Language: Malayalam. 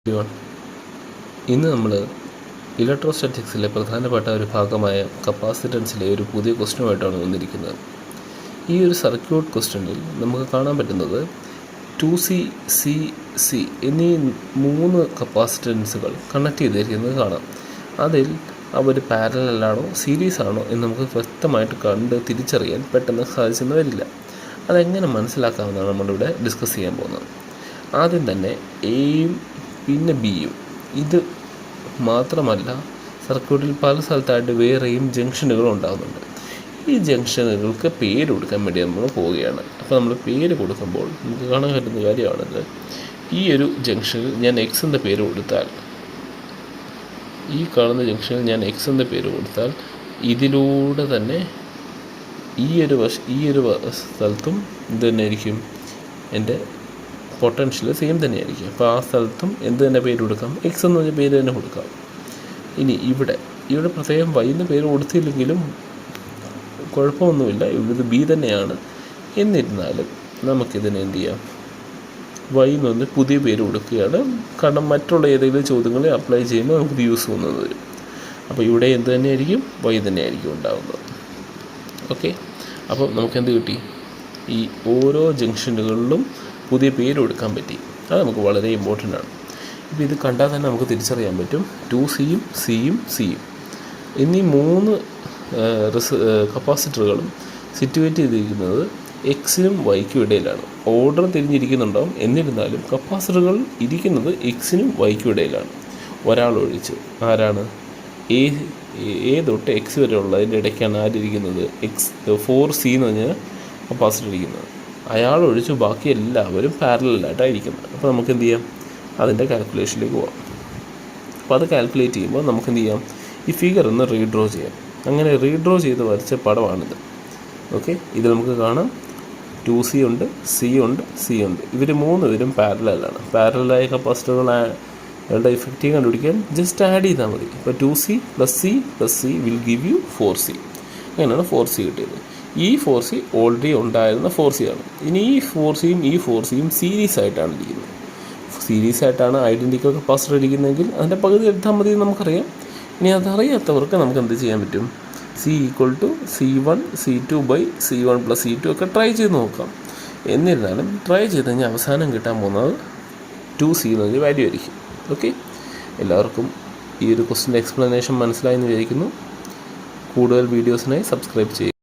everyone. ഇന്ന് നമ്മൾ ഇലക്ട്രോസ്റ്റാറ്റിക്സിലെ പ്രധാനപ്പെട്ട ഒരു ഭാഗമായ കപ്പാസിറ്റൻസിലെ ഒരു പുതിയ ക്വസ്റ്റ്യനുമായിട്ടാണ് വന്നിരിക്കുന്നത്. ഈ ഒരു സർക്യൂട്ട് ക്വസ്റ്റ്യനിൽ നമുക്ക് കാണാൻ പറ്റുന്നത് 2C, CC എന്നീ 3 കപ്പാസിറ്റൻസുകൾ കണക്ട് ചെയ്തിരിക്കുന്നത് കാണാം. അതിൽ അവർ പാരലലാണോ സീരീസ് ആണോ എന്ന് നമുക്ക് വ്യക്തമായിട്ട് കണ്ട് തിരിച്ചറിയാൻ പെട്ടെന്ന് സാധിച്ചെന്ന് വരില്ല. അതെങ്ങനെ മനസ്സിലാക്കാമെന്നാണ് നമ്മളിവിടെ ഡിസ്കസ് ചെയ്യാൻ പോകുന്നത്. ആദ്യം തന്നെ എയും പിന്നെ ബിയും. ഇത് മാത്രമല്ല, സർക്യൂട്ടിൽ പല സ്ഥലത്തായിട്ട് വേറെയും ജംഗ്ഷനുകൾ ഉണ്ടാകുന്നുണ്ട്. ഈ ജംഗ്ഷനുകൾക്ക് പേര് കൊടുക്കാൻ വേണ്ടി നമ്മൾ പോവുകയാണ്. അപ്പോൾ നമ്മൾ പേര് കൊടുക്കുമ്പോൾ നമുക്ക് കാണാൻ പറ്റുന്ന കാര്യമാണത്, ഈ ഒരു ജംഗ്ഷനിൽ ഞാൻ എക്സ് എന്ന പേര് കൊടുത്താൽ, ഈ കാണുന്ന ജംഗ്ഷനിൽ ഞാൻ എക്സ് എന്ന പേര് കൊടുത്താൽ ഇതിലൂടെ തന്നെ ഈ ഒരു സ്ഥലത്തും ഇത് തന്നെ ആയിരിക്കും, എൻ്റെ പൊട്ടൻഷ്യൽ സെയിം തന്നെയായിരിക്കും. അപ്പോൾ ആ സ്ഥലത്തും എന്ത് തന്നെ പേര് കൊടുക്കാം, എക്സ് എന്ന് പറഞ്ഞ പേര് തന്നെ കൊടുക്കാം. ഇനി ഇവിടെ പ്രത്യേകം വൈ എന്ന പേര് കൊടുത്തില്ലെങ്കിലും കുഴപ്പമൊന്നുമില്ല, ഇവിടെ ബി തന്നെയാണ്. എന്നിരുന്നാലും നമുക്കിതിന് എന്ത് ചെയ്യാം, വൈ എന്നൊന്ന് പുതിയ പേര് കൊടുക്കുകയാണ്. കാരണം മറ്റുള്ള ഏതെങ്കിലും ചോദ്യങ്ങളെ അപ്ലൈ ചെയ്യുമ്പോൾ നമുക്ക് യൂസ് ചെയ്യുന്നത് വരും. അപ്പോൾ ഇവിടെ എന്ത് തന്നെയായിരിക്കും, വൈ തന്നെയായിരിക്കും ഉണ്ടാകുന്നത്. ഓക്കെ, അപ്പോൾ നമുക്കെന്ത് കിട്ടി, ഈ ഓരോ ജംഗ്ഷനുകളിലും പുതിയ പേര് കൊടുക്കാൻ പറ്റി. അത് നമുക്ക് വളരെ ഇമ്പോർട്ടൻ്റ് ആണ്. ഇപ്പോൾ ഇത് കണ്ടാൽ തന്നെ നമുക്ക് തിരിച്ചറിയാൻ പറ്റും, 2Cയും സിയും എന്നീ 3 കപ്പാസിറ്ററുകളും സിറ്റുവേറ്റ് ചെയ്തിരിക്കുന്നത് എക്സിനും വൈക്കും ഇടയിലാണ്. ഓർഡർ തിരിഞ്ഞിരിക്കുന്നുണ്ടാവും, എന്നിരുന്നാലും കപ്പാസിറ്ററുകൾ ഇരിക്കുന്നത് എക്സിനും വൈക്കും ഇടയിലാണ്, ഒരാളൊഴിച്ച്. ആരാണ്? എ തൊട്ട് എക്സ് വരെ ഉള്ളതിൻ്റെ ഇടയ്ക്കാണ് ആരിയിരിക്കുന്നത്, 4C എന്ന് പറഞ്ഞാൽ കപ്പാസിറ്റർ ഇരിക്കുന്നത്. അയാളൊഴിച്ച് ബാക്കി എല്ലാവരും പാരലലായിട്ടായിരിക്കുന്നത്. അപ്പോൾ നമുക്ക് എന്ത് ചെയ്യാം, അതിൻ്റെ കാൽക്കുലേഷനിലേക്ക് പോകാം. അപ്പോൾ അത് കാൽക്കുലേറ്റ് ചെയ്യുമ്പോൾ നമുക്ക് എന്ത് ചെയ്യാം, ഈ ഫിഗർ ഒന്ന് റീഡ്രോ ചെയ്യാം. അങ്ങനെ റീഡ്രോ ചെയ്ത് വരച്ച പടമാണിത്. ഓക്കെ, ഇത് നമുക്ക് കാണാം, 2C ഉണ്ട്, C ഉണ്ട്. ഇവർ 3 പേരും പാരലലാണ്. പാരലലായ കപ്പാസിറ്ററുകളുടെ ഇഫക്റ്റീവ് കണ്ടുപിടിക്കാൻ ജസ്റ്റ് ആഡ് ചെയ്താൽ മതി. ഇപ്പോൾ 2C + C will give you 4C. അങ്ങനെയാണ് 4C കിട്ടിയത്. ഈ 4C ഓൾറെഡി ഉണ്ടായിരുന്ന 4C ആണ്. ഇനി ഈ 4Cയും സീരീസ് ആയിട്ടാണ് ഇരിക്കുന്നത്. സീരീസ് ആയിട്ടാണ് ഐഡൻറ്റിക്കൽ കപ്പാസിറ്റർ ഇരിക്കുന്നതെങ്കിൽ അതിൻ്റെ പകുതി എടുത്താൽ മതി എന്ന് നമുക്കറിയാം. ഇനി അതറിയാത്തവർക്ക് നമുക്ക് എന്ത് ചെയ്യാൻ പറ്റും, C = C1 C2/C1 + C2 ഒക്കെ ട്രൈ ചെയ്ത് നോക്കാം. എന്നിരുന്നാലും ട്രൈ ചെയ്ത് കഴിഞ്ഞാൽ അവസാനം കിട്ടാൻ പോകുന്നത് 2C എന്നൊരു വാല്യൂ ആയിരിക്കും. ഓക്കെ, എല്ലാവർക്കും ഈ ഒരു ക്വസ്റ്റിൻ്റെ എക്സ്പ്ലനേഷൻ മനസ്സിലായെന്ന് വിചാരിക്കുന്നു. കൂടുതൽ വീഡിയോസിനായി സബ്സ്ക്രൈബ് ചെയ്യുക.